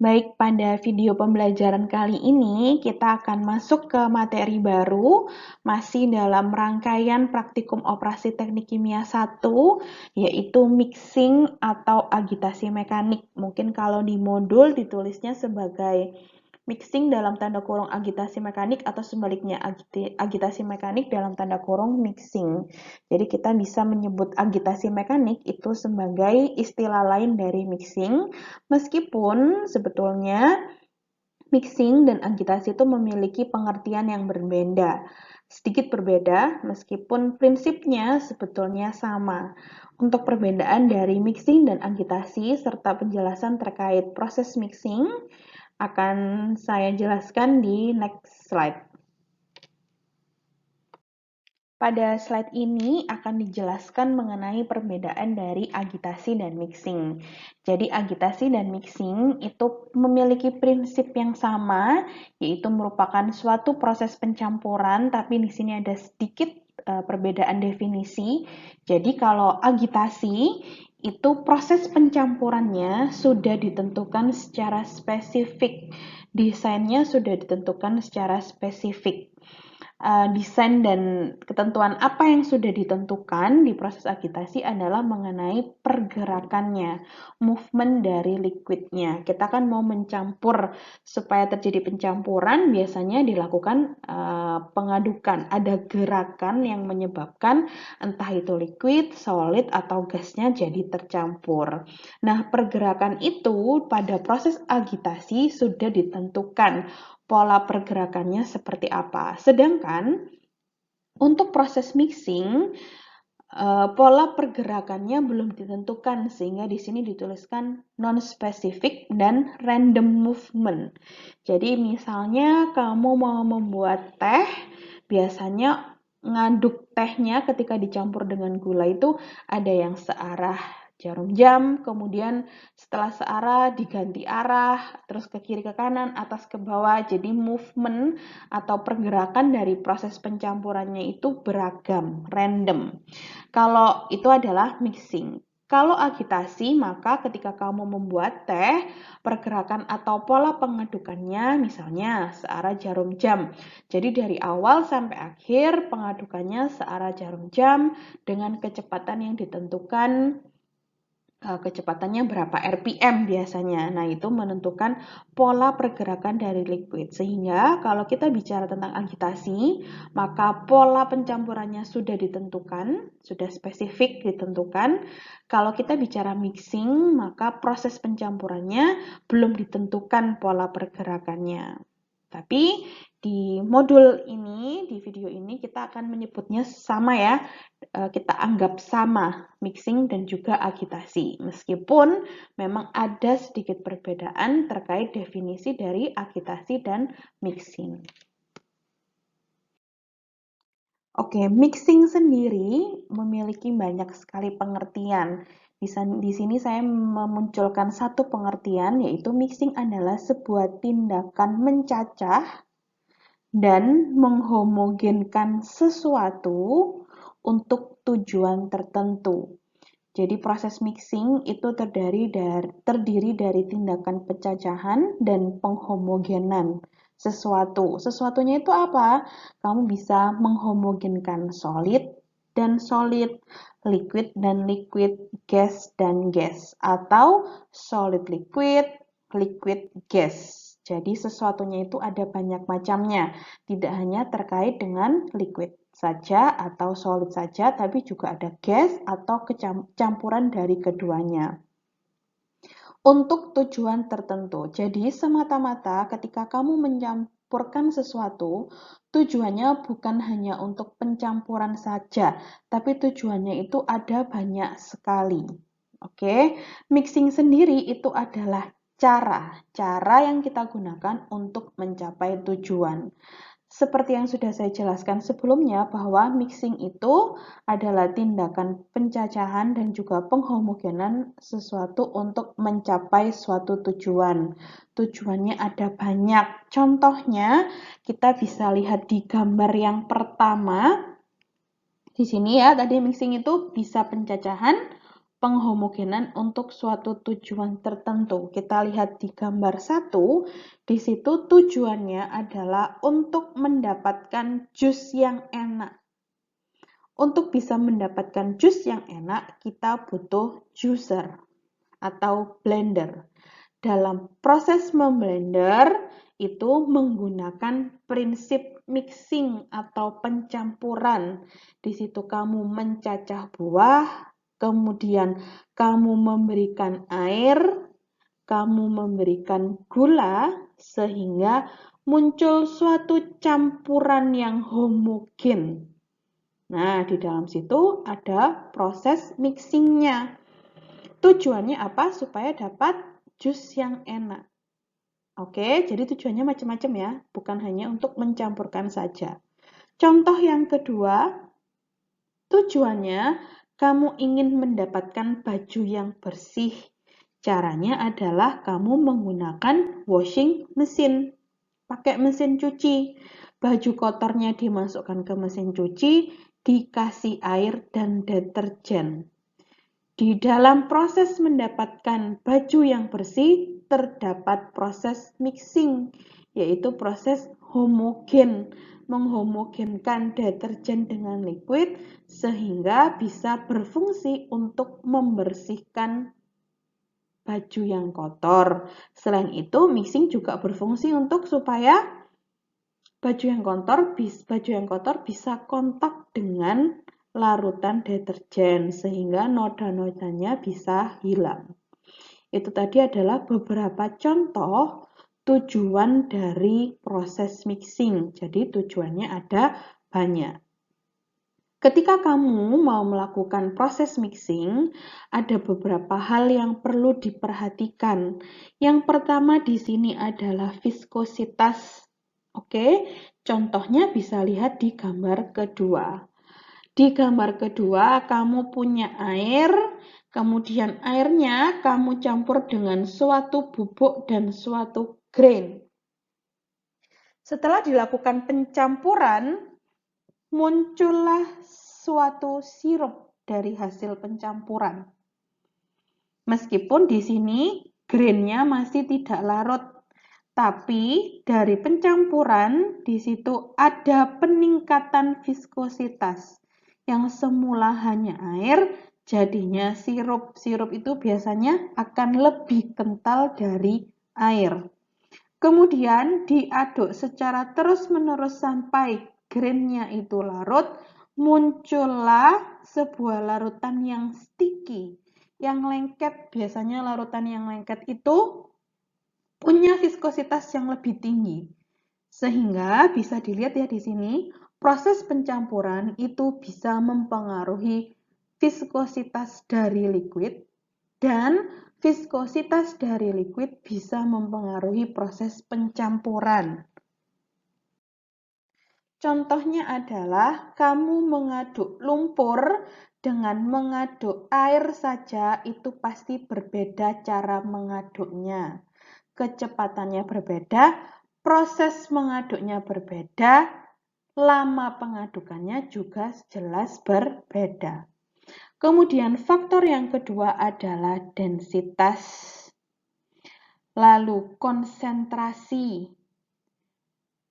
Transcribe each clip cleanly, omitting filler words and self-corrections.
Baik, pada video pembelajaran kali ini kita akan masuk ke materi baru, masih dalam rangkaian praktikum operasi teknik kimia 1, yaitu mixing atau agitasi mekanik. Mungkin kalau di modul ditulisnya sebagai mixing dalam tanda kurung agitasi mekanik atau sebaliknya agitasi mekanik dalam tanda kurung mixing. Jadi kita bisa menyebut agitasi mekanik itu sebagai istilah lain dari mixing, meskipun sebetulnya mixing dan agitasi itu memiliki pengertian yang berbeda. Sedikit berbeda, meskipun prinsipnya sebetulnya sama. Untuk perbedaan dari mixing dan agitasi serta penjelasan terkait proses mixing akan saya jelaskan di next slide. Pada slide ini akan dijelaskan mengenai perbedaan dari agitasi dan mixing. Jadi agitasi dan mixing itu memiliki prinsip yang sama, yaitu merupakan suatu proses pencampuran, tapi di sini ada sedikit perbedaan definisi. Jadi kalau agitasi itu proses pencampurannya sudah ditentukan secara spesifik. Desainnya sudah ditentukan secara spesifik. Desain dan ketentuan apa yang sudah ditentukan di proses agitasi adalah mengenai pergerakannya, movement dari liquidnya. Kita kan mau mencampur, supaya terjadi pencampuran biasanya dilakukan pengadukan. Ada gerakan yang menyebabkan entah itu liquid, solid, atau gasnya jadi tercampur. Nah, pergerakan itu pada proses agitasi sudah ditentukan pola pergerakannya seperti apa. Sedangkan untuk proses mixing, pola pergerakannya belum ditentukan, sehingga di sini dituliskan non-specific dan random movement. Jadi misalnya kamu mau membuat teh, biasanya ngaduk tehnya ketika dicampur dengan gula itu ada yang searah jarum jam, kemudian setelah searah diganti arah, terus ke kiri ke kanan, atas ke bawah. Jadi movement atau pergerakan dari proses pencampurannya itu beragam, random. Kalau itu adalah mixing. Kalau agitasi, maka ketika kamu membuat teh, pergerakan atau pola pengadukannya misalnya searah jarum jam. Jadi dari awal sampai akhir pengadukannya searah jarum jam dengan kecepatan yang ditentukan, kecepatannya berapa RPM biasanya. Nah, itu menentukan pola pergerakan dari liquid. Sehingga kalau kita bicara tentang agitasi, maka pola pencampurannya sudah ditentukan, sudah spesifik ditentukan. Kalau kita bicara mixing, maka proses pencampurannya belum ditentukan pola pergerakannya. Tapi di modul ini, di video ini kita akan menyebutnya sama ya, kita anggap sama mixing dan juga agitasi. Meskipun memang ada sedikit perbedaan terkait definisi dari agitasi dan mixing. Oke, mixing sendiri memiliki banyak sekali pengertian. Di sini saya memunculkan satu pengertian, yaitu mixing adalah sebuah tindakan mencacah dan menghomogenkan sesuatu untuk tujuan tertentu. Jadi proses mixing itu terdiri dari tindakan pencacahan dan penghomogenan sesuatu. Sesuatunya itu apa? Kamu bisa menghomogenkan solid dan solid, liquid dan liquid, gas dan gas, atau solid liquid, liquid gas. Jadi sesuatunya itu ada banyak macamnya, tidak hanya terkait dengan liquid saja atau solid saja, tapi juga ada gas atau campuran dari keduanya. Untuk tujuan tertentu. Jadi semata-mata ketika kamu mencampurkan sesuatu, tujuannya bukan hanya untuk pencampuran saja, tapi tujuannya itu ada banyak sekali. Oke, mixing sendiri itu adalah cara yang kita gunakan untuk mencapai tujuan. Seperti yang sudah saya jelaskan sebelumnya, bahwa mixing itu adalah tindakan pencacahan dan juga penghomogenan sesuatu untuk mencapai suatu tujuan. Tujuannya ada banyak. Contohnya, kita bisa lihat di gambar yang pertama. Di sini ya, tadi mixing itu bisa pencacahan, penghomogenan untuk suatu tujuan tertentu. Kita lihat di gambar 1, di situ tujuannya adalah untuk mendapatkan jus yang enak. Untuk bisa mendapatkan jus yang enak, kita butuh juicer atau blender. Dalam proses memblender itu menggunakan prinsip mixing atau pencampuran. Di situ kamu mencacah buah, kemudian kamu memberikan air, kamu memberikan gula, sehingga muncul suatu campuran yang homogen. Nah, di dalam situ ada proses mixingnya. Tujuannya apa? Supaya dapat jus yang enak. Oke, jadi tujuannya macam-macam ya, bukan hanya untuk mencampurkan saja. Contoh yang kedua, tujuannya kamu ingin mendapatkan baju yang bersih. Caranya adalah kamu menggunakan washing machine. Pakai mesin cuci. Baju kotornya dimasukkan ke mesin cuci, dikasih air dan deterjen. Di dalam proses mendapatkan baju yang bersih, terdapat proses mixing, yaitu proses homogen, menghomogenkan deterjen dengan liquid sehingga bisa berfungsi untuk membersihkan baju yang kotor. Selain itu, mixing juga berfungsi untuk supaya baju yang kotor bisa kontak dengan larutan deterjen sehingga noda-nodanya bisa hilang. Itu tadi adalah beberapa contoh tujuan dari proses mixing. Jadi tujuannya ada banyak. Ketika kamu mau melakukan proses mixing, ada beberapa hal yang perlu diperhatikan. Yang pertama di sini adalah viskositas. Oke, contohnya bisa lihat di gambar kedua. Di gambar kedua, kamu punya air, kemudian airnya kamu campur dengan suatu bubuk dan suatu grain. Setelah dilakukan pencampuran, muncullah suatu sirup dari hasil pencampuran. Meskipun di sini grainnya masih tidak larut, tapi dari pencampuran di situ ada peningkatan viskositas. Yang semula hanya air, jadinya sirup. Sirup itu biasanya akan lebih kental dari air. Kemudian diaduk secara terus-menerus sampai grainnya itu larut, muncullah sebuah larutan yang sticky, yang lengket. Biasanya larutan yang lengket itu punya viskositas yang lebih tinggi. Sehingga bisa dilihat ya di sini, proses pencampuran itu bisa mempengaruhi viskositas dari liquid dan viskositas dari liquid bisa mempengaruhi proses pencampuran. Contohnya adalah kamu mengaduk lumpur dengan mengaduk air saja itu pasti berbeda cara mengaduknya. Kecepatannya berbeda, proses mengaduknya berbeda, lama pengadukannya juga jelas berbeda. Kemudian faktor yang kedua adalah densitas, lalu konsentrasi,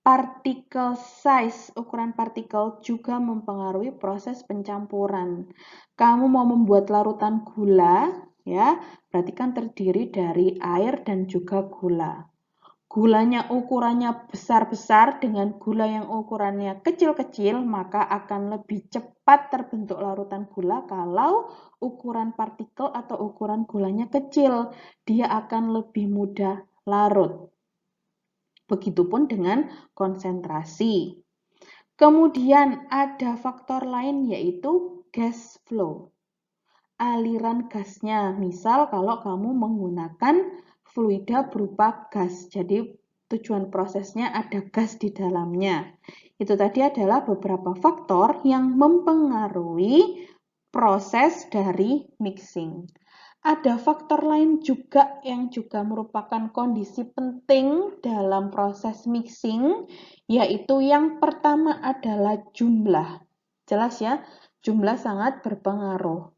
particle size, ukuran partikel juga mempengaruhi proses pencampuran. Kamu mau membuat larutan gula, ya, berarti kan terdiri dari air dan juga gula. Gulanya ukurannya besar-besar dengan gula yang ukurannya kecil-kecil, maka akan lebih cepat terbentuk larutan gula kalau ukuran partikel atau ukuran gulanya kecil. Dia akan lebih mudah larut. Begitupun dengan konsentrasi. Kemudian ada faktor lain yaitu gas flow. Aliran gasnya, misal kalau kamu menggunakan fluida berupa gas, jadi tujuan prosesnya ada gas di dalamnya. Itu tadi adalah beberapa faktor yang mempengaruhi proses dari mixing. Ada faktor lain juga yang juga merupakan kondisi penting dalam proses mixing, yaitu yang pertama adalah jumlah. Jelas ya, jumlah sangat berpengaruh.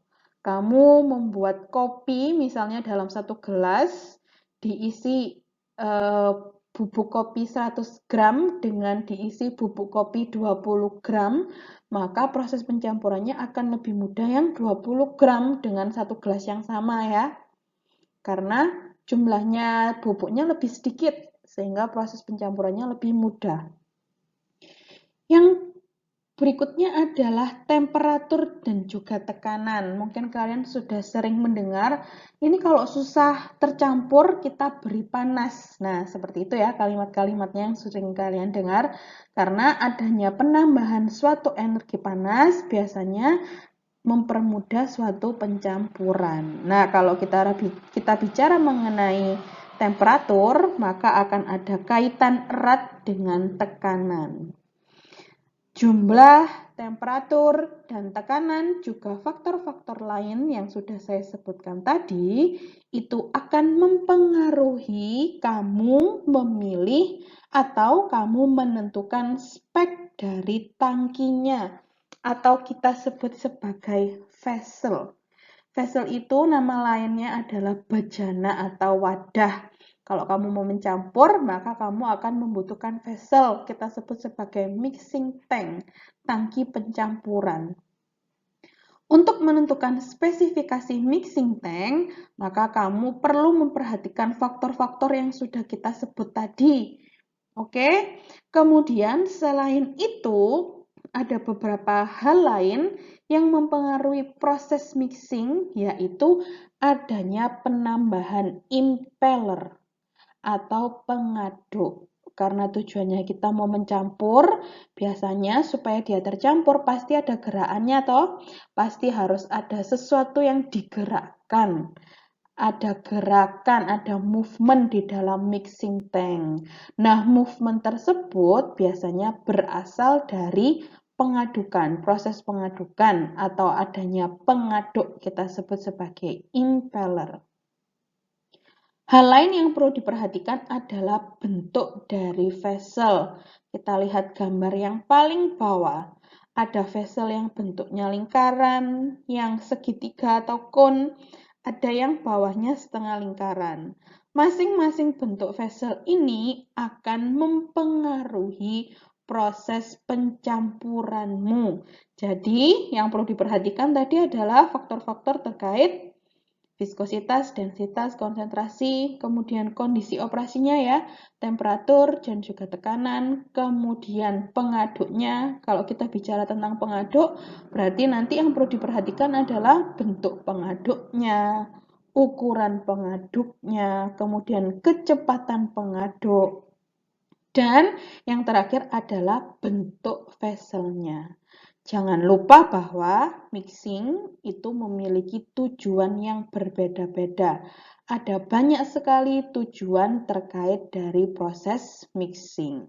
Kamu membuat kopi misalnya dalam satu gelas diisi bubuk kopi 100 gram dengan diisi bubuk kopi 20 gram, maka proses pencampurannya akan lebih mudah yang 20 gram dengan satu gelas yang sama ya. Karena jumlahnya bubuknya lebih sedikit sehingga proses pencampurannya lebih mudah. Yang berikutnya adalah temperatur dan juga tekanan. Mungkin kalian sudah sering mendengar, ini kalau susah tercampur kita beri panas. Nah, seperti itu ya kalimat-kalimatnya yang sering kalian dengar. Karena adanya penambahan suatu energi panas biasanya mempermudah suatu pencampuran. Nah, kalau kita bicara mengenai temperatur, maka akan ada kaitan erat dengan tekanan. Jumlah, temperatur, dan tekanan juga faktor-faktor lain yang sudah saya sebutkan tadi itu akan mempengaruhi kamu memilih atau kamu menentukan spek dari tangkinya atau kita sebut sebagai vessel. Vessel itu nama lainnya adalah bejana atau wadah. Kalau kamu mau mencampur, maka kamu akan membutuhkan vessel. Kita sebut sebagai mixing tank, tangki pencampuran. Untuk menentukan spesifikasi mixing tank, maka kamu perlu memperhatikan faktor-faktor yang sudah kita sebut tadi. Oke, kemudian selain itu, ada beberapa hal lain yang mempengaruhi proses mixing, yaitu adanya penambahan impeller atau pengaduk. Karena tujuannya kita mau mencampur, biasanya supaya dia tercampur pasti ada gerakannya toh, pasti harus ada sesuatu yang digerakkan. Ada gerakan, ada movement di dalam mixing tank. Nah, movement tersebut biasanya berasal dari pengadukan, proses pengadukan atau adanya pengaduk kita sebut sebagai impeller. Hal lain yang perlu diperhatikan adalah bentuk dari vessel. Kita lihat gambar yang paling bawah. Ada vessel yang bentuknya lingkaran, yang segitiga atau cone, ada yang bawahnya setengah lingkaran. Masing-masing bentuk vessel ini akan mempengaruhi proses pencampuranmu. Jadi, yang perlu diperhatikan tadi adalah faktor-faktor terkait viskositas, densitas, konsentrasi, kemudian kondisi operasinya ya, temperatur dan juga tekanan, kemudian pengaduknya. Kalau kita bicara tentang pengaduk, berarti nanti yang perlu diperhatikan adalah bentuk pengaduknya, ukuran pengaduknya, kemudian kecepatan pengaduk, dan yang terakhir adalah bentuk vesselnya. Jangan lupa bahwa mixing itu memiliki tujuan yang berbeda-beda. Ada banyak sekali tujuan terkait dari proses mixing.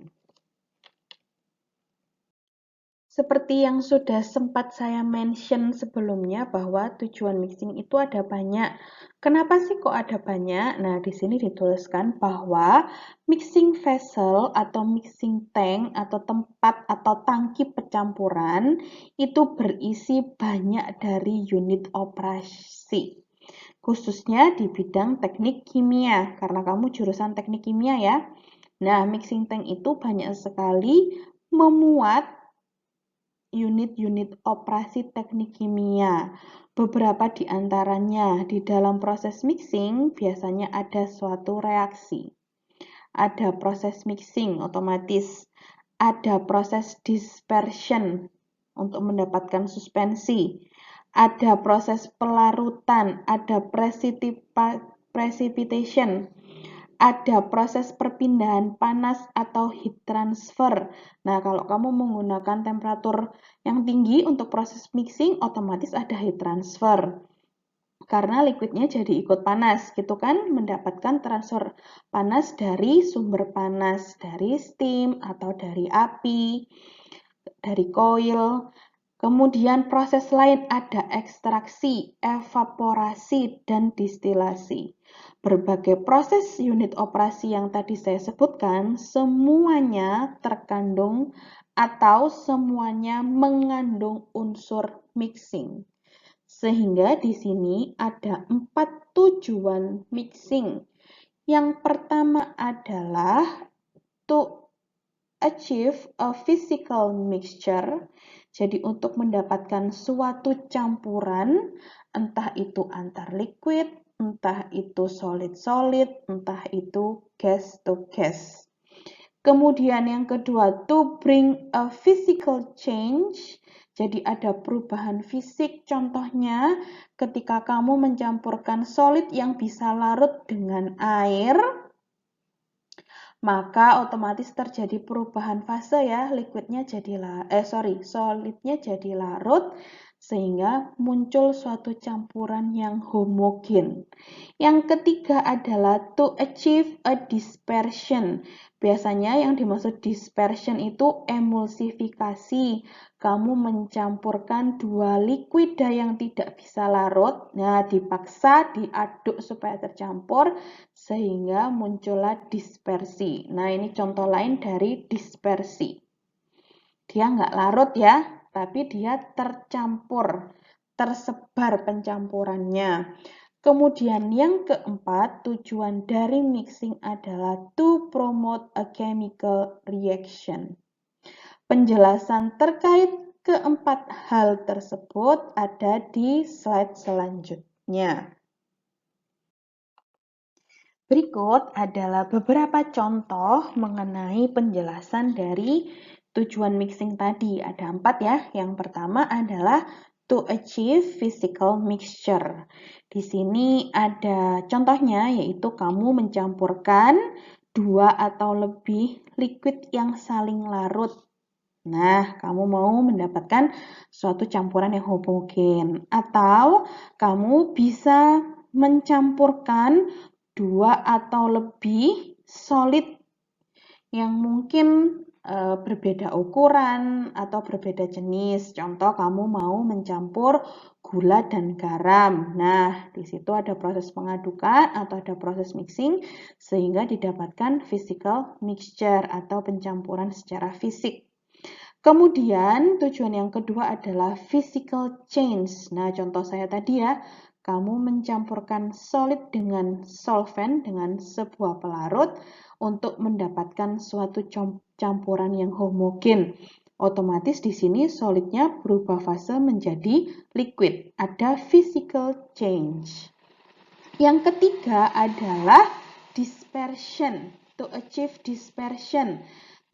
Seperti yang sudah sempat saya mention sebelumnya bahwa tujuan mixing itu ada banyak. Kenapa sih kok ada banyak? Nah, di sini dituliskan bahwa mixing vessel atau mixing tank atau tempat atau tangki pencampuran itu berisi banyak dari unit operasi. Khususnya di bidang teknik kimia, karena kamu jurusan teknik kimia ya. Nah, mixing tank itu banyak sekali memuat unit-unit operasi teknik kimia. Beberapa di antaranya di dalam proses mixing biasanya ada suatu reaksi. Ada proses mixing otomatis, ada proses dispersion untuk mendapatkan suspensi, ada proses pelarutan, ada precipitation, ada proses perpindahan panas atau heat transfer. Nah, kalau kamu menggunakan temperatur yang tinggi untuk proses mixing, otomatis ada heat transfer. Karena liquidnya jadi ikut panas, gitu kan? Mendapatkan transfer panas dari sumber panas, dari steam atau dari api, dari coil. Kemudian proses lain ada ekstraksi, evaporasi, dan distilasi. Berbagai proses unit operasi yang tadi saya sebutkan, semuanya terkandung atau semuanya mengandung unsur mixing. Sehingga di sini ada 4 tujuan mixing. Yang pertama adalah to achieve a physical mixture. Jadi untuk mendapatkan suatu campuran, entah itu antar liquid, entah itu solid-solid, entah itu gas to gas. Kemudian yang kedua, to bring a physical change. Jadi ada perubahan fisik, contohnya ketika kamu mencampurkan solid yang bisa larut dengan air, maka otomatis terjadi perubahan fase ya, solidnya jadi larut sehingga muncul suatu campuran yang homogen. Yang ketiga adalah to achieve a dispersion. Biasanya yang dimaksud dispersion itu emulsifikasi. Kamu mencampurkan dua liquida yang tidak bisa larut, nah dipaksa diaduk supaya tercampur sehingga muncullah dispersi. Nah ini contoh lain dari dispersi. Dia nggak larut ya, tapi dia tercampur, tersebar pencampurannya. Kemudian yang keempat, tujuan dari mixing adalah to promote a chemical reaction. Penjelasan terkait keempat hal tersebut ada di slide selanjutnya. Berikut adalah beberapa contoh mengenai penjelasan dari tujuan mixing tadi. Ada 4 ya. Yang pertama adalah to achieve physical mixture. Di sini ada contohnya, yaitu kamu mencampurkan 2 atau lebih liquid yang saling larut. Nah, kamu mau mendapatkan suatu campuran yang homogen. Atau kamu bisa mencampurkan 2 atau lebih solid yang mungkin berbeda ukuran atau berbeda jenis. Contoh, kamu mau mencampur gula dan garam. Nah, di situ ada proses pengadukan atau ada proses mixing sehingga didapatkan physical mixture atau pencampuran secara fisik. Kemudian tujuan yang kedua adalah physical change. Nah, contoh saya tadi ya, kamu mencampurkan solid dengan solvent, dengan sebuah pelarut untuk mendapatkan suatu campuran yang homogen. Otomatis di sini solidnya berubah fase menjadi liquid. Ada physical change. Yang ketiga adalah dispersion. To achieve dispersion.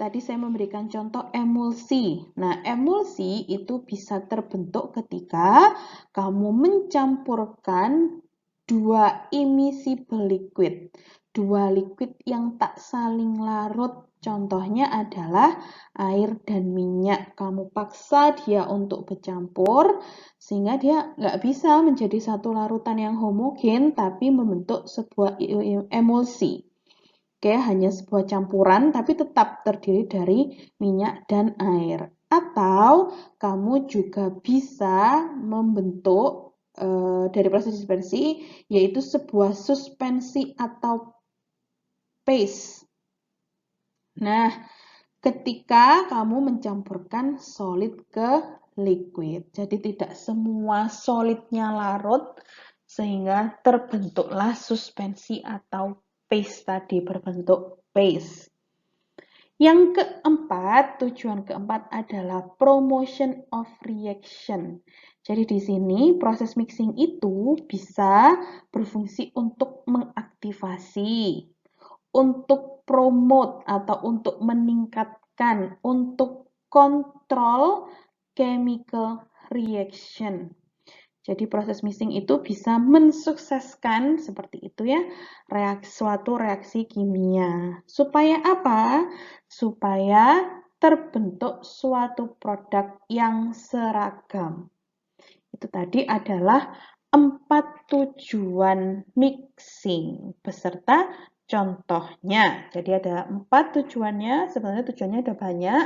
Tadi saya memberikan contoh emulsi. Nah, emulsi itu bisa terbentuk ketika kamu mencampurkan dua immiscible liquid. Dua liquid yang tak saling larut. Contohnya adalah air dan minyak. Kamu paksa dia untuk bercampur sehingga dia nggak bisa menjadi satu larutan yang homogen tapi membentuk sebuah emulsi. Oke, hanya sebuah campuran tapi tetap terdiri dari minyak dan air. Atau kamu juga bisa membentuk dari proses dispersi yaitu sebuah suspensi atau paste. Nah, ketika kamu mencampurkan solid ke liquid, jadi tidak semua solidnya larut sehingga terbentuklah suspensi atau paste tadi, berbentuk paste. Yang keempat, tujuan keempat adalah promotion of reaction. Jadi di sini proses mixing itu bisa berfungsi untuk mengaktifasi, untuk promote atau untuk meningkatkan, untuk kontrol chemical reaction. Jadi proses mixing itu bisa mensukseskan seperti itu ya, suatu reaksi kimia. Supaya apa? Supaya terbentuk suatu produk yang seragam. Itu tadi adalah 4 tujuan mixing beserta contohnya. Jadi ada 4 tujuannya, sebenarnya tujuannya ada banyak,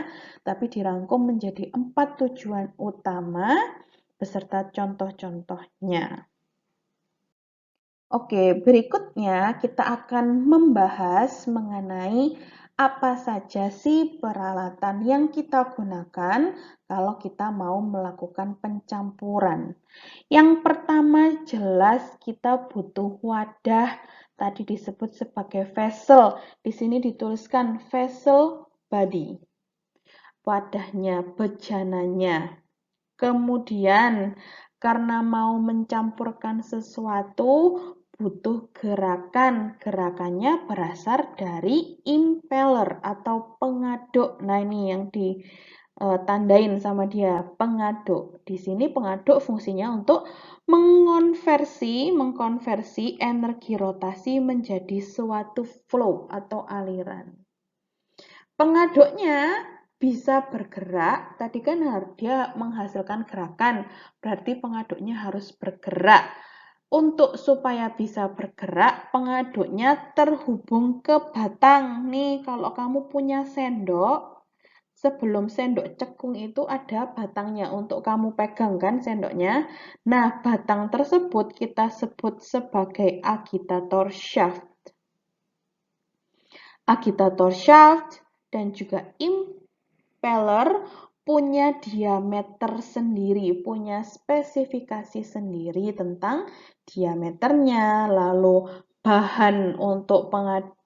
tapi dirangkum menjadi 4 tujuan utama beserta contoh-contohnya. Oke, berikutnya kita akan membahas mengenai Apa saja sih peralatan yang kita gunakan kalau kita mau melakukan pencampuran? Yang pertama jelas kita butuh wadah, tadi disebut sebagai vessel. Di sini dituliskan vessel body. Wadahnya, bejananya. Kemudian, karena mau mencampurkan sesuatu, butuh gerakan. Gerakannya berasal dari impeller atau pengaduk. Nah, ini yang ditandain sama dia, pengaduk. Di sini pengaduk fungsinya untuk mengkonversi energi rotasi menjadi suatu flow atau aliran. Pengaduknya bisa bergerak, tadi kan dia menghasilkan gerakan, berarti pengaduknya harus bergerak. Untuk supaya bisa bergerak, pengaduknya terhubung ke batang. Nih, kalau kamu punya sendok, sebelum sendok cekung itu ada batangnya untuk kamu pegang kan sendoknya. Nah, batang tersebut kita sebut sebagai agitator shaft. Agitator shaft dan juga impeller punya diameter sendiri, punya spesifikasi sendiri tentang diameternya, lalu bahan untuk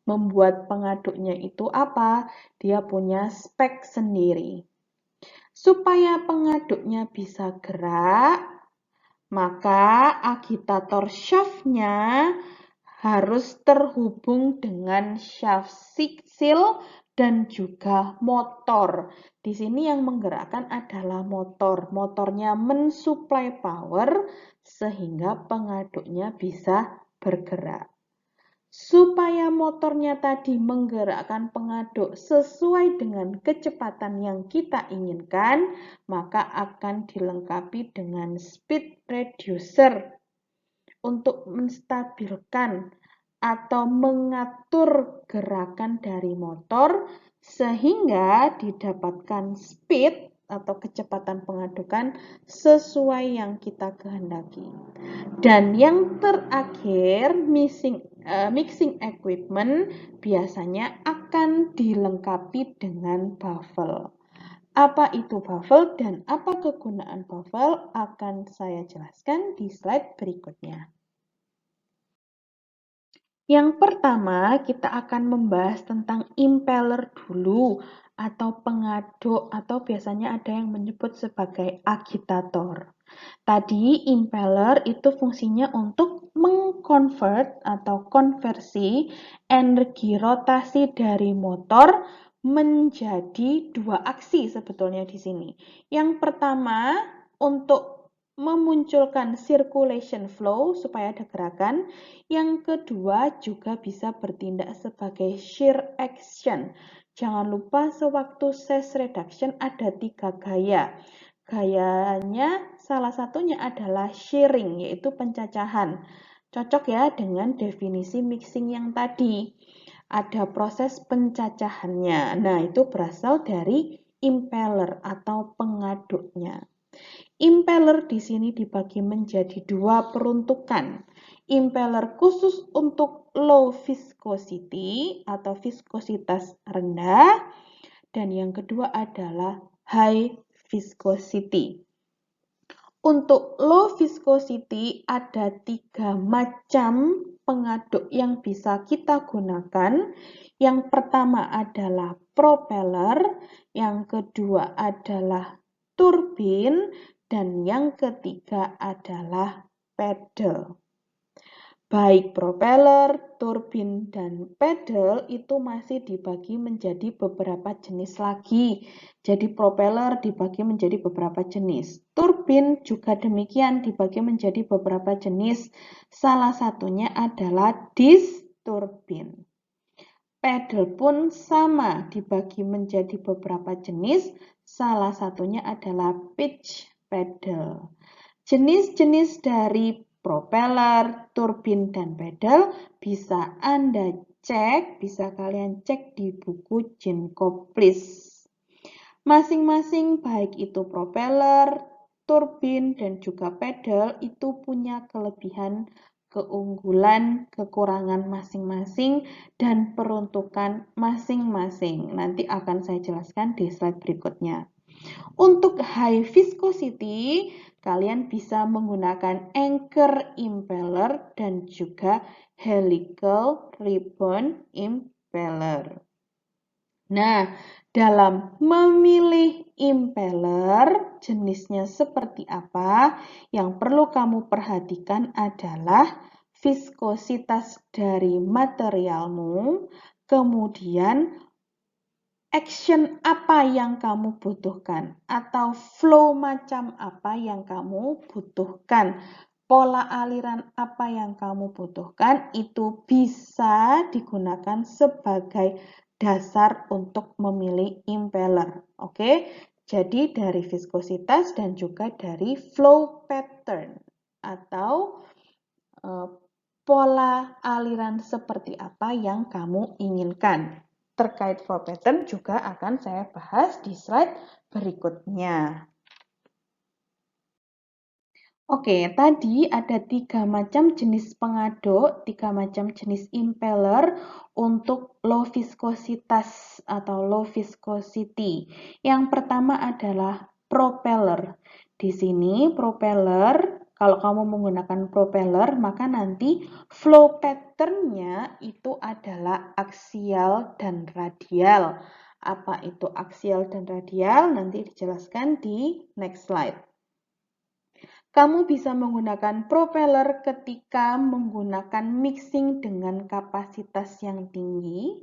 membuat pengaduknya itu apa, dia punya spek sendiri. Supaya pengaduknya bisa gerak, maka agitator shaft-nya harus terhubung dengan shaft seal dan juga motor. Di sini yang menggerakkan adalah motor. Motornya mensuplai power sehingga pengaduknya bisa bergerak. Supaya motornya tadi menggerakkan pengaduk sesuai dengan kecepatan yang kita inginkan, maka akan dilengkapi dengan speed reducer untuk menstabilkan atau mengatur gerakan dari motor sehingga didapatkan speed atau kecepatan pengadukan sesuai yang kita kehendaki. Dan yang terakhir, mixing equipment biasanya akan dilengkapi dengan baffle. Apa itu baffle dan apa kegunaan baffle akan saya jelaskan di slide berikutnya. Yang pertama, kita akan membahas tentang impeller dulu atau pengaduk atau biasanya ada yang menyebut sebagai agitator. Tadi impeller itu fungsinya untuk mengkonvert atau konversi energi rotasi dari motor menjadi dua aksi sebetulnya di sini. Yang pertama untuk memunculkan circulation flow supaya ada gerakan. Yang kedua juga bisa bertindak sebagai shear action. Jangan lupa sewaktu stress reduction ada 3 gaya. Gayanya salah satunya adalah shearing, yaitu pencacahan. Cocok ya dengan definisi mixing yang tadi. Ada proses pencacahannya. Nah, itu berasal dari impeller atau pengaduknya. Impeller di sini dibagi menjadi dua peruntukan. Impeller khusus untuk low viscosity atau viskositas rendah, dan yang kedua adalah high viscosity. Untuk low viscosity ada 3 macam pengaduk yang bisa kita gunakan. Yang pertama adalah propeller, yang kedua adalah turbin, dan yang ketiga adalah pedal. Baik propeller, turbin, dan pedal itu masih dibagi menjadi beberapa jenis lagi. Jadi propeller dibagi menjadi beberapa jenis. Turbin juga demikian dibagi menjadi beberapa jenis. Salah satunya adalah disk turbin. Pedal pun sama dibagi menjadi beberapa jenis. Salah satunya adalah pitch pedal. Jenis-jenis dari propeller, turbin, dan pedal bisa Anda cek, bisa kalian cek di buku Genkoplis. Masing-masing baik itu propeller, turbin, dan juga pedal itu punya kelebihan keunggulan, kekurangan masing-masing, dan peruntukan masing-masing. Nanti akan saya jelaskan di slide berikutnya. Untuk high viscosity, kalian bisa menggunakan anchor impeller dan juga helical ribbon impeller. Nah, dalam memilih impeller, jenisnya seperti apa, yang perlu kamu perhatikan adalah viskositas dari materialmu, kemudian action apa yang kamu butuhkan, atau flow macam apa yang kamu butuhkan. Pola aliran apa yang kamu butuhkan itu bisa digunakan sebagai dasar untuk memilih impeller. Oke, jadi dari viskositas dan juga dari flow pattern atau pola aliran seperti apa yang kamu inginkan. Terkait flow pattern juga akan saya bahas di slide berikutnya. Oke, tadi ada 3 macam jenis pengaduk, 3 macam jenis impeller untuk low viskositas atau low viscosity. Yang pertama adalah propeller. Di sini propeller, kalau kamu menggunakan propeller, maka nanti flow pattern-nya itu adalah aksial dan radial. Apa itu aksial dan radial? Nanti dijelaskan di next slide. Kamu bisa menggunakan propeller ketika menggunakan mixing dengan kapasitas yang tinggi.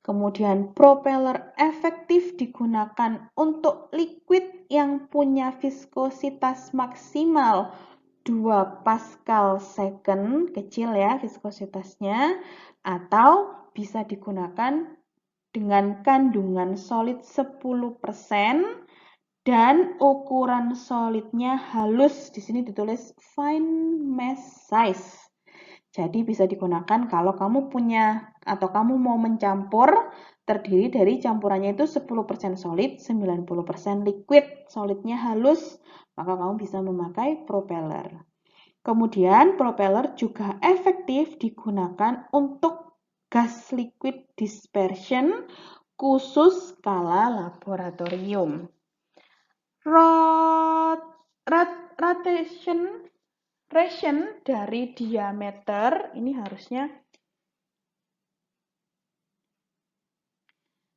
Kemudian propeller efektif digunakan untuk liquid yang punya viskositas maksimal 2 Pascal second, kecil ya viskositasnya, atau bisa digunakan dengan kandungan solid 10%. Dan ukuran solidnya halus, di sini ditulis fine mesh size. Jadi bisa digunakan kalau kamu punya atau kamu mau mencampur terdiri dari campurannya itu 10% solid, 90% liquid, solidnya halus, maka kamu bisa memakai propeller. Kemudian propeller juga efektif digunakan untuk gas liquid dispersion khusus skala laboratorium. Rotation dari diameter ini harusnya.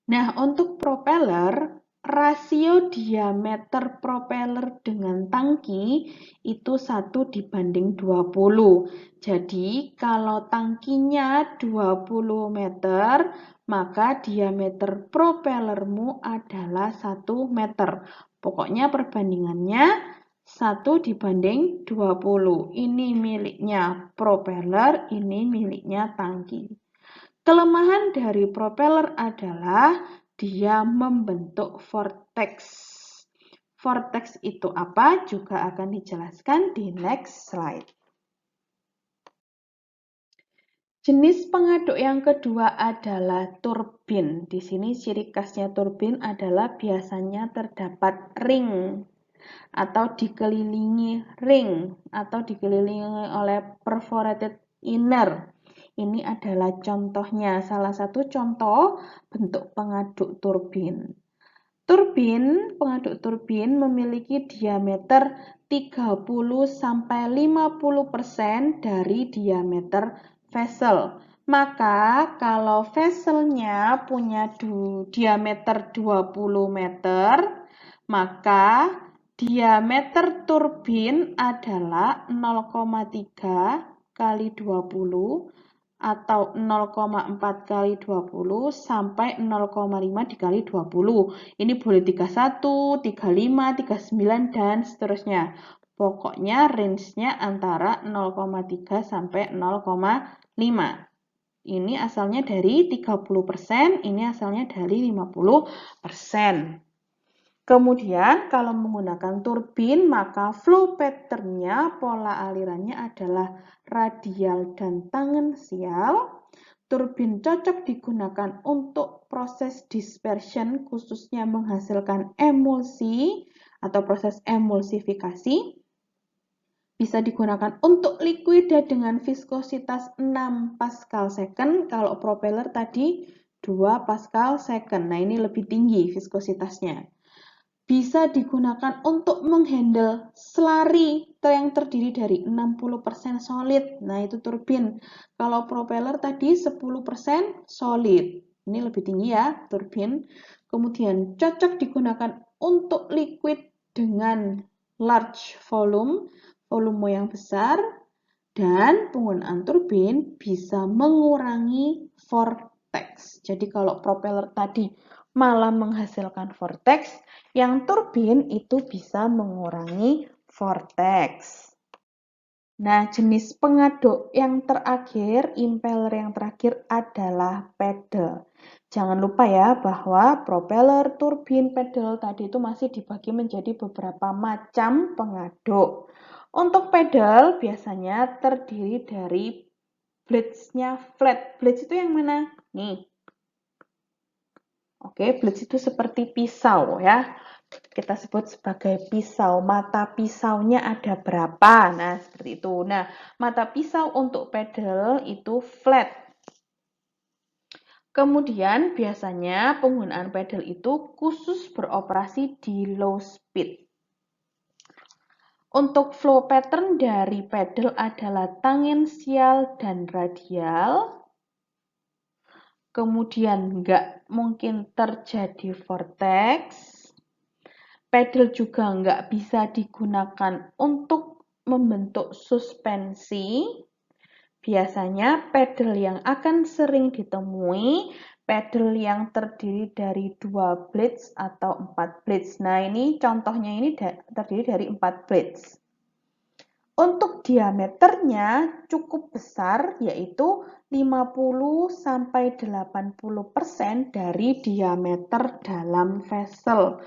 Nah, untuk propeller, rasio diameter propeller dengan tangki itu 1:20. Jadi, kalau tangkinya 20 meter, maka diameter propellermu adalah 1 meter. Pokoknya perbandingannya 1:20. Ini miliknya propeller, ini miliknya tangki. Kelemahan dari propeller adalah dia membentuk vortex. Vortex itu apa? Juga akan dijelaskan di next slide. Jenis pengaduk yang kedua adalah turbin. Di sini ciri khasnya turbin adalah biasanya terdapat ring atau dikelilingi ring atau dikelilingi oleh perforated inner. Ini adalah contohnya, salah satu contoh bentuk pengaduk turbin. Pengaduk turbin memiliki diameter 30-50% dari diameter vessel. Maka kalau vesselnya punya diameter 20 meter, maka diameter turbin adalah 0,3 kali 20 atau 0,4 kali 20 sampai 0,5 dikali 20. Ini boleh 31, 35, 39, dan seterusnya. Pokoknya range-nya antara 0,3 sampai 0,5. Ini asalnya dari 30%, ini asalnya dari 50%. Kemudian kalau menggunakan turbin, maka flow pattern-nya, pola alirannya adalah radial dan tangensial. Turbin cocok digunakan untuk proses dispersion, khususnya menghasilkan emulsi atau proses emulsifikasi. bisa digunakan untuk liquida dengan viskositas 6 Pascal second, kalau propeller tadi 2 Pascal second. Nah, ini lebih tinggi viskositasnya. Bisa digunakan untuk menghandle slurry yang terdiri dari 60% solid. Nah, itu turbin. Kalau propeller tadi 10% solid. Ini lebih tinggi ya, turbin. Kemudian cocok digunakan untuk liquid dengan large volume yang besar, dan penggunaan turbin bisa mengurangi vortex. Jadi kalau propeller tadi malah menghasilkan vortex, yang turbin itu bisa mengurangi vortex. Nah, jenis pengaduk yang terakhir, impeller yang terakhir adalah pedal. Jangan lupa ya bahwa propeller, turbin, pedal tadi itu masih dibagi menjadi beberapa macam pengaduk. Untuk pedal biasanya terdiri dari blades-nya flat. Blades itu yang mana? Nih. Oke, blades itu seperti pisau ya. Kita sebut sebagai pisau. Mata pisaunya ada berapa? Nah, seperti itu. Nah, mata pisau untuk pedal itu flat. Kemudian biasanya penggunaan pedal itu khusus beroperasi di low speed. Untuk flow pattern dari pedal adalah tangensial dan radial. Kemudian nggak mungkin terjadi vortex. Pedal juga nggak bisa digunakan untuk membentuk suspensi. Biasanya pedal yang akan sering ditemui, pedal yang terdiri dari 2 blades atau 4 blades. Nah, ini contohnya ini terdiri dari 4 blades. Untuk diameternya cukup besar, yaitu 50-80% dari diameter dalam vessel.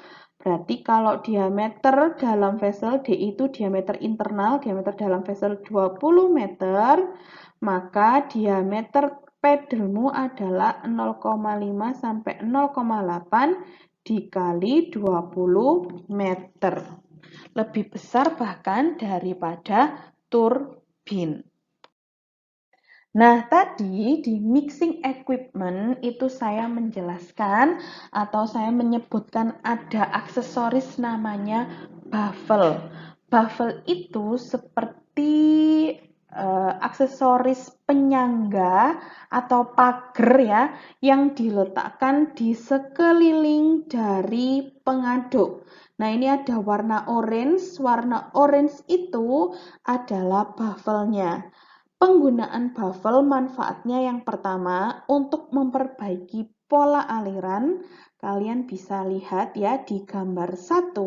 Berarti kalau diameter dalam vessel D itu diameter internal, diameter dalam vessel 20 meter, maka diameter pedalmu adalah 0,5 sampai 0,8 dikali 20 meter. Lebih besar bahkan daripada turbin. Nah, tadi di mixing equipment itu saya menjelaskan atau saya menyebutkan ada aksesoris namanya baffle. Baffle itu seperti aksesoris penyangga atau pagar ya yang diletakkan di sekeliling dari pengaduk. Nah, ini ada warna orange. Warna orange itu adalah baffle-nya. Penggunaan baffle manfaatnya yang pertama untuk memperbaiki pola aliran. Kalian bisa lihat ya di gambar 1,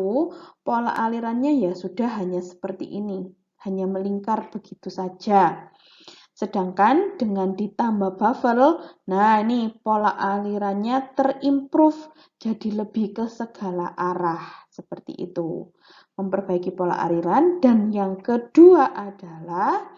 pola alirannya ya sudah hanya seperti ini. Hanya melingkar begitu saja. Sedangkan dengan ditambah baffle, nah ini pola alirannya terimprove jadi lebih ke segala arah. Seperti itu. Memperbaiki pola aliran. Dan yang kedua adalah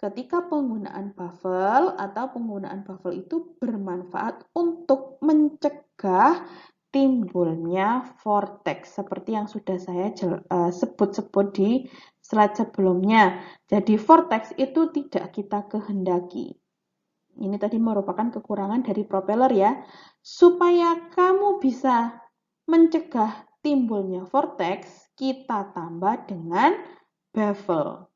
ketika penggunaan baffle atau penggunaan baffle itu bermanfaat untuk mencegah timbulnya vortex seperti yang sudah saya sebut-sebut di slide sebelumnya. Jadi vortex itu tidak kita kehendaki. Ini tadi merupakan kekurangan dari propeller ya. Supaya kamu bisa mencegah timbulnya vortex, kita tambah dengan baffle.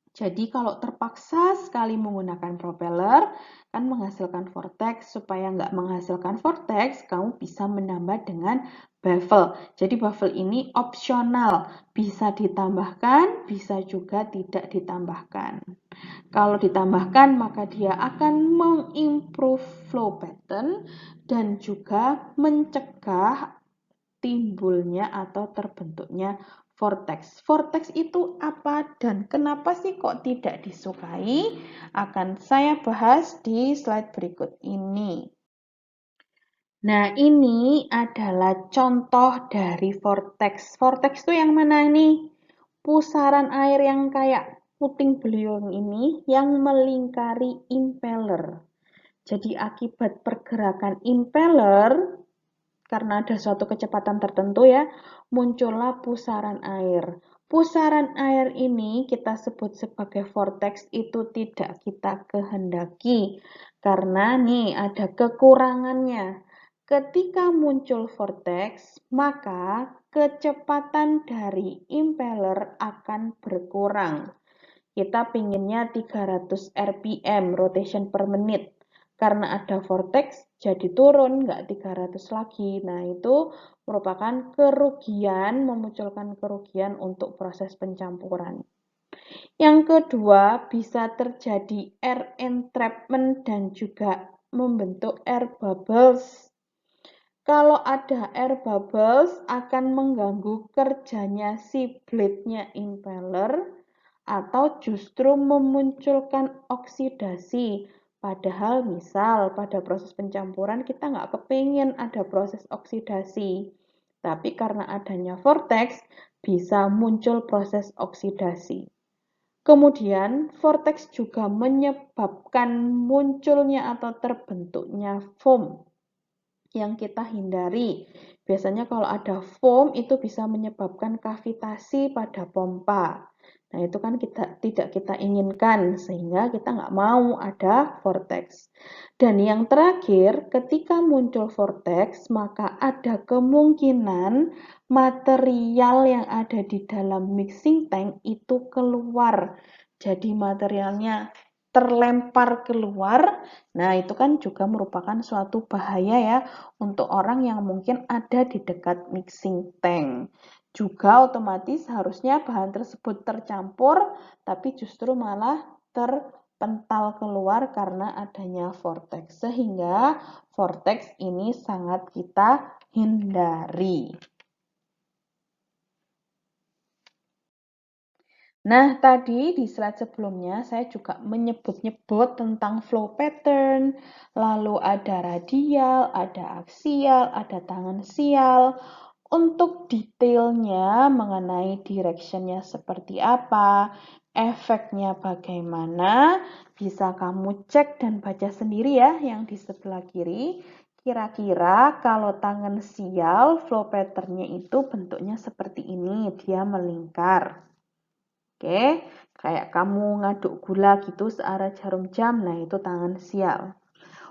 Jadi kalau terpaksa sekali menggunakan propeller, kan menghasilkan vortex. Supaya nggak menghasilkan vortex, kamu bisa menambah dengan baffle. Jadi baffle ini opsional, bisa ditambahkan, bisa juga tidak ditambahkan. Kalau ditambahkan, maka dia akan mengimprove flow pattern dan juga mencegah timbulnya atau terbentuknya vortex. Vortex itu apa dan kenapa sih kok tidak disukai? Akan saya bahas di slide berikut ini. Nah, ini adalah contoh dari vortex. Vortex itu yang mana nih? Pusaran air yang kayak puting beliung ini yang melingkari impeller. Jadi akibat pergerakan impeller, karena ada suatu kecepatan tertentu ya, muncullah pusaran air. Pusaran air ini kita sebut sebagai vortex itu tidak kita kehendaki karena nih ada kekurangannya. Ketika muncul vortex, maka kecepatan dari impeller akan berkurang. Kita pinginnya 300 rpm, rotation per menit. Karena ada vortex, jadi turun, nggak 300 lagi. Nah, itu merupakan kerugian, memunculkan kerugian untuk proses pencampuran. Yang kedua, bisa terjadi air entrapment dan juga membentuk air bubbles. Kalau ada air bubbles akan mengganggu kerjanya si blade-nya impeller atau justru memunculkan oksidasi. Padahal misal pada proses pencampuran kita nggak kepingin ada proses oksidasi. Tapi karena adanya vortex bisa muncul proses oksidasi. Kemudian vortex juga menyebabkan munculnya atau terbentuknya foam yang kita hindari. Biasanya kalau ada foam itu bisa menyebabkan kavitasi pada pompa. Nah, itu kan tidak kita inginkan, sehingga kita nggak mau ada vortex. Dan yang terakhir, ketika muncul vortex, maka ada kemungkinan material yang ada di dalam mixing tank itu keluar. Jadi materialnya terlempar keluar. Nah, itu kan juga merupakan suatu bahaya ya untuk orang yang mungkin ada di dekat mixing tank. Juga otomatis harusnya bahan tersebut tercampur, tapi justru malah terpental keluar karena adanya vortex. Sehingga vortex ini sangat kita hindari. Nah, tadi di slide sebelumnya saya juga menyebut-nyebut tentang flow pattern, lalu ada radial, ada aksial, ada tangensial. Untuk detailnya mengenai directionnya seperti apa, efeknya bagaimana, bisa kamu cek dan baca sendiri ya yang di sebelah kiri. Kira-kira kalau tangensial, flow patternnya itu bentuknya seperti ini, dia melingkar. Oke, kayak kamu ngaduk gula gitu searah jarum jam, nah itu tangensial.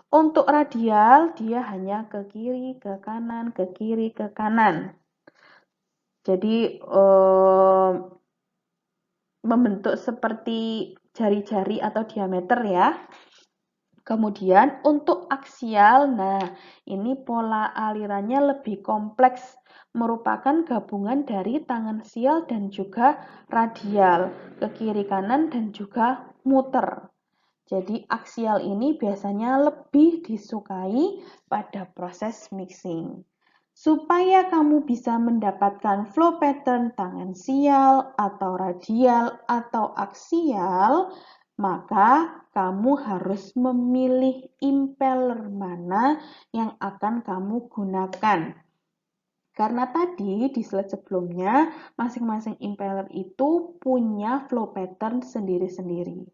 Untuk radial, dia hanya ke kiri, ke kanan, ke kiri, ke kanan. Jadi membentuk seperti jari-jari atau diameter ya. Kemudian untuk aksial, nah ini pola alirannya lebih kompleks, merupakan gabungan dari tangensial dan juga radial, ke kiri kanan dan juga muter. Jadi aksial ini biasanya lebih disukai pada proses mixing. Supaya kamu bisa mendapatkan flow pattern tangensial atau radial atau aksial, maka kamu harus memilih impeller mana yang akan kamu gunakan. Karena tadi di slide sebelumnya, masing-masing impeller itu punya flow pattern sendiri-sendiri.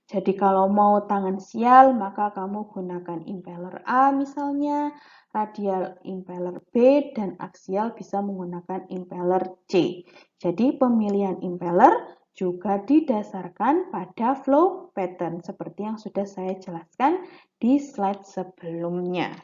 Jadi kalau mau tangensial, maka kamu gunakan impeller A misalnya, radial impeller B, dan aksial bisa menggunakan impeller C. Jadi pemilihan impeller juga didasarkan pada flow pattern seperti yang sudah saya jelaskan di slide sebelumnya.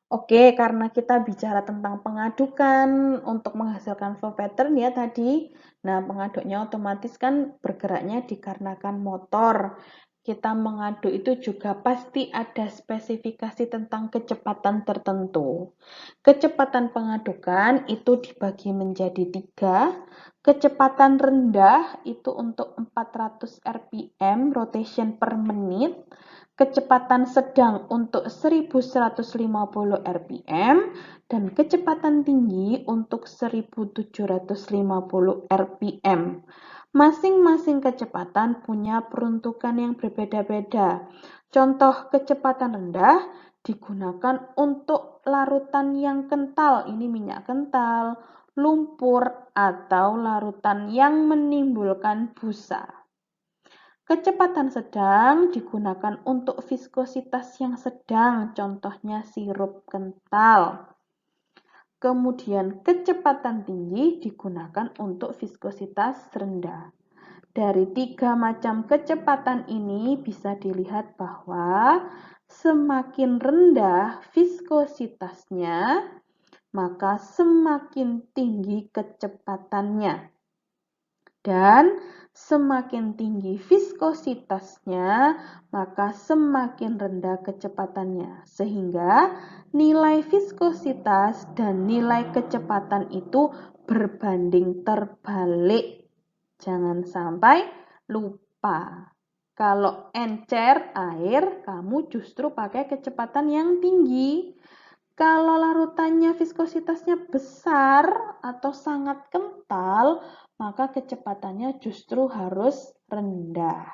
Oke, karena kita bicara tentang pengadukan untuk menghasilkan flow pattern ya tadi. Nah, pengaduknya otomatis kan bergeraknya dikarenakan motor. Kita mengaduk itu juga pasti ada spesifikasi tentang kecepatan tertentu. Kecepatan pengadukan itu dibagi menjadi 3. Kecepatan rendah itu untuk 400 rpm, rotation per menit. Kecepatan sedang untuk 1150 rpm dan kecepatan tinggi untuk 1750 rpm. Masing-masing kecepatan punya peruntukan yang berbeda-beda. Contoh kecepatan rendah digunakan untuk larutan yang kental, ini minyak kental, lumpur, atau larutan yang menimbulkan busa. Kecepatan sedang digunakan untuk viskositas yang sedang, contohnya sirup kental. Kemudian kecepatan tinggi digunakan untuk viskositas rendah. Dari 3 macam kecepatan ini bisa dilihat bahwa semakin rendah viskositasnya, maka semakin tinggi kecepatannya. Dan semakin tinggi viskositasnya, maka semakin rendah kecepatannya. Sehingga nilai viskositas dan nilai kecepatan itu berbanding terbalik. Jangan sampai lupa. Kalau encer air, kamu justru pakai kecepatan yang tinggi. Kalau larutannya viskositasnya besar atau sangat kental, maka kecepatannya justru harus rendah.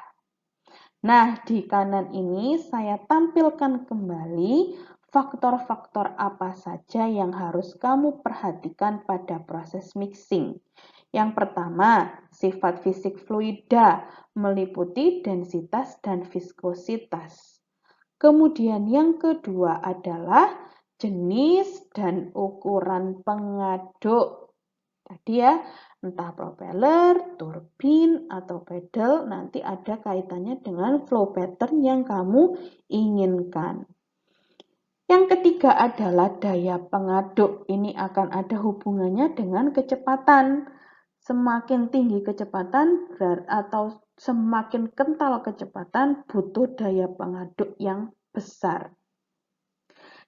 Nah, di kanan ini saya tampilkan kembali faktor-faktor apa saja yang harus kamu perhatikan pada proses mixing. Yang pertama, sifat fisik fluida meliputi densitas dan viskositas. Kemudian yang kedua adalah jenis dan ukuran pengaduk. Tadi ya, entah propeller, turbin, atau pedal, nanti ada kaitannya dengan flow pattern yang kamu inginkan. Yang ketiga adalah daya pengaduk. Ini akan ada hubungannya dengan kecepatan. Semakin tinggi kecepatan atau semakin kental kecepatan, butuh daya pengaduk yang besar.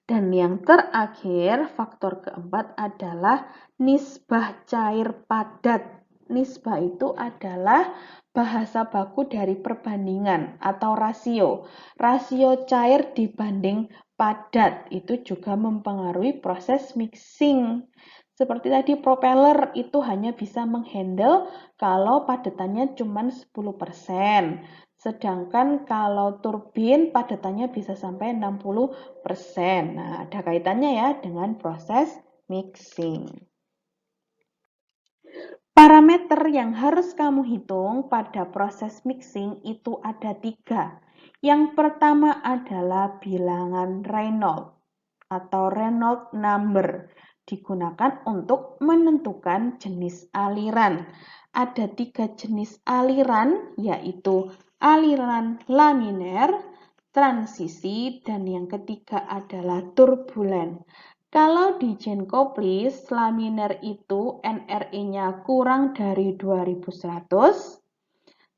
Dan yang terakhir, faktor keempat adalah nisbah cair padat. Nisbah itu adalah bahasa baku dari perbandingan atau rasio. Rasio cair dibanding padat itu juga mempengaruhi proses mixing. Seperti tadi propeller itu hanya bisa menghandle kalau padatannya cuma 10%. Sedangkan kalau turbin padatannya bisa sampai 60%. Nah, ada kaitannya ya dengan proses mixing. Parameter yang harus kamu hitung pada proses mixing itu ada 3. Yang pertama adalah bilangan Reynolds atau Reynolds number. Digunakan untuk menentukan jenis aliran. Ada 3 jenis aliran, yaitu aliran laminer, transisi, dan yang ketiga adalah turbulen. Kalau di Genkoplis, laminer itu NRE-nya kurang dari 2100,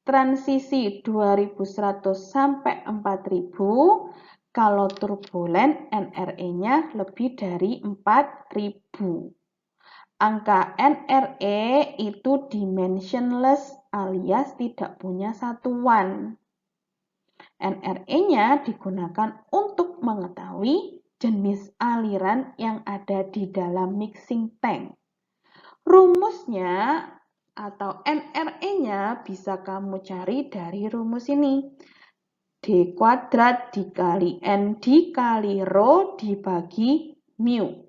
transisi 2100 sampai 4000, kalau turbulen NRE-nya lebih dari 4000. Angka NRE itu dimensionless alias tidak punya satuan. NRE-nya digunakan untuk mengetahui jenis aliran yang ada di dalam mixing tank. Rumusnya atau NRE-nya bisa kamu cari dari rumus ini. D kuadrat dikali N dikali Rho dibagi mu.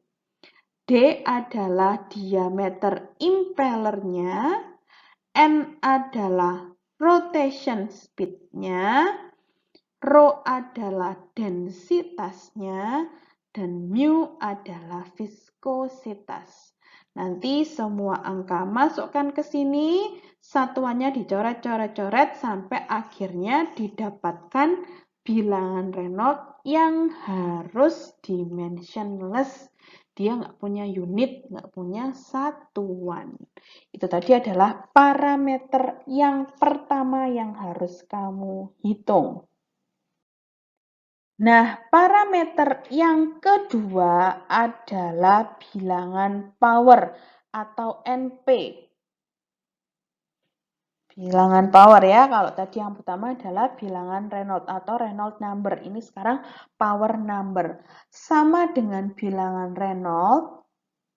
D adalah diameter impellernya, N adalah rotation speed-nya, Rho adalah densitasnya, dan mu adalah viskositas. Nanti semua angka masukkan ke sini, satuannya dicoret-coret-coret sampai akhirnya didapatkan bilangan Reynolds yang harus dimensionless. Dia nggak punya unit, nggak punya satuan. Itu tadi adalah parameter yang pertama yang harus kamu hitung. Nah, parameter yang kedua adalah bilangan power atau NP. Bilangan power ya, kalau tadi yang pertama adalah bilangan Reynolds atau Reynolds number. Ini sekarang power number. Sama dengan bilangan Reynolds,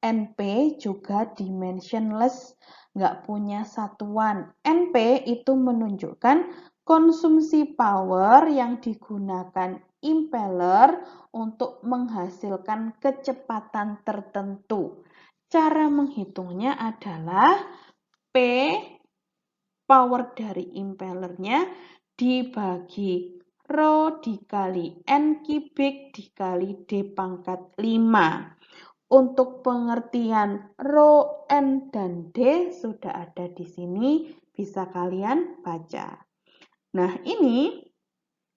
NP juga dimensionless, nggak punya satuan. NP itu menunjukkan konsumsi power yang digunakan impeller untuk menghasilkan kecepatan tertentu. Cara menghitungnya adalah P power dari impellernya dibagi Rho dikali N kubik dikali D pangkat 5. Untuk pengertian Rho, N, dan D sudah ada di sini, bisa kalian baca. Nah, ini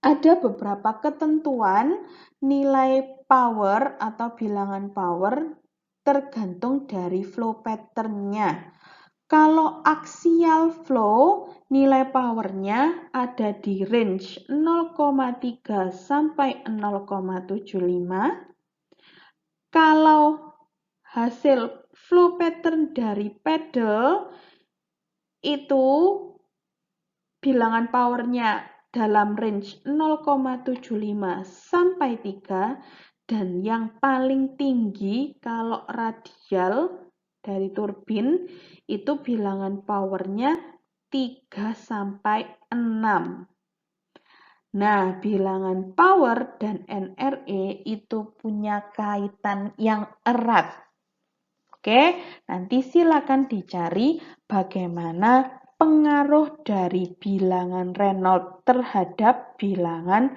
ada beberapa ketentuan nilai power atau bilangan power tergantung dari flow pattern-nya. Kalau axial flow, nilai powernya ada di range 0,3 sampai 0,75. Kalau hasil flow pattern dari pedal itu bilangan powernya dalam range 0,75 sampai 3 dan yang paling tinggi kalau radial dari turbin itu bilangan powernya 3 sampai 6. Nah, bilangan power dan NRE itu punya kaitan yang erat. Oke, nanti silakan dicari bagaimana pengaruh dari bilangan Reynolds terhadap bilangan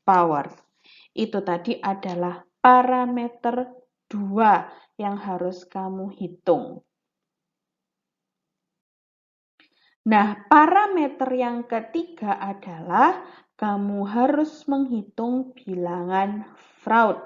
power. Itu tadi adalah parameter 2 yang harus kamu hitung. Nah, parameter yang ketiga adalah kamu harus menghitung bilangan Freud.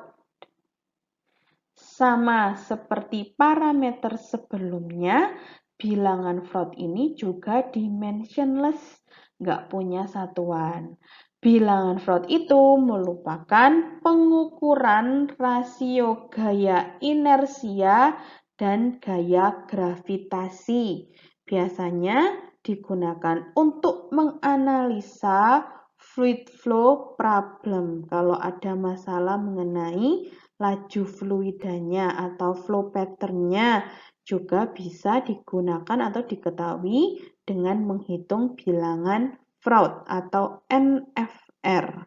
Sama seperti parameter sebelumnya, bilangan Freud ini juga dimensionless, nggak punya satuan. Bilangan Freud itu merupakan pengukuran rasio gaya inersia dan gaya gravitasi. Biasanya digunakan untuk menganalisa fluid flow problem. Kalau ada masalah mengenai laju fluidanya atau flow pattern-nya juga bisa digunakan atau diketahui dengan menghitung bilangan Freud atau NFR.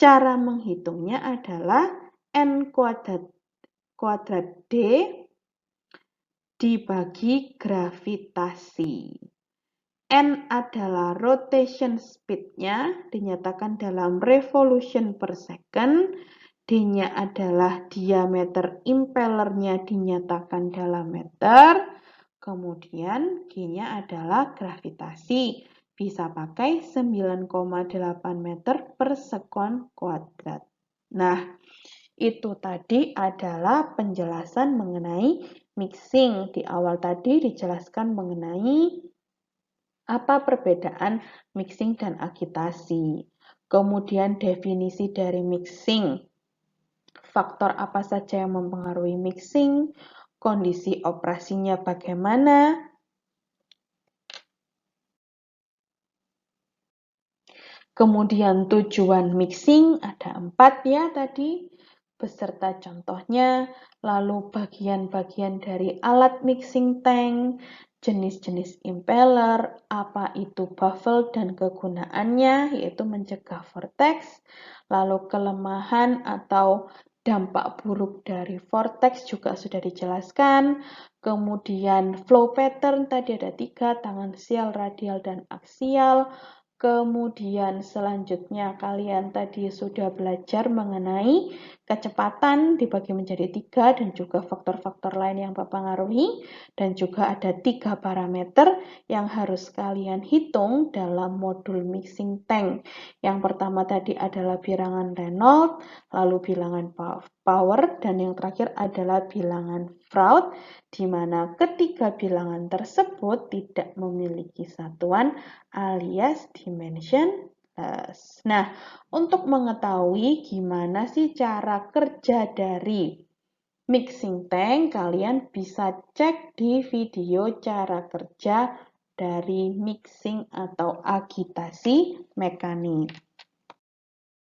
Cara menghitungnya adalah N kuadrat D dibagi gravitasi. N adalah rotation speed-nya, dinyatakan dalam revolution per second. D-nya adalah diameter impellernya, dinyatakan dalam meter. Kemudian G-nya adalah gravitasi. Bisa pakai 9,8 meter per sekon kuadrat. Nah, itu tadi adalah penjelasan mengenai mixing. Di awal tadi dijelaskan mengenai apa perbedaan mixing dan agitasi. Kemudian definisi dari mixing. Faktor apa saja yang mempengaruhi mixing, kondisi operasinya bagaimana. Kemudian tujuan mixing ada 4 ya tadi, beserta contohnya, lalu bagian-bagian dari alat mixing tank, jenis-jenis impeller, apa itu baffle dan kegunaannya, yaitu mencegah vortex, lalu kelemahan atau dampak buruk dari vortex juga sudah dijelaskan, kemudian flow pattern tadi ada 3, tangensial, radial, dan aksial. Kemudian selanjutnya kalian tadi sudah belajar mengenai kecepatan dibagi menjadi 3 dan juga faktor-faktor lain yang mempengaruhi dan juga ada 3 parameter yang harus kalian hitung dalam modul mixing tank. Yang pertama tadi adalah bilangan Reynolds, lalu bilangan power dan yang terakhir adalah bilangan Freud, di mana ketiga bilangan tersebut tidak memiliki satuan alias dimensionless. Nah, untuk mengetahui gimana sih cara kerja dari mixing tank, kalian bisa cek di video cara kerja dari mixing atau agitasi mekanik.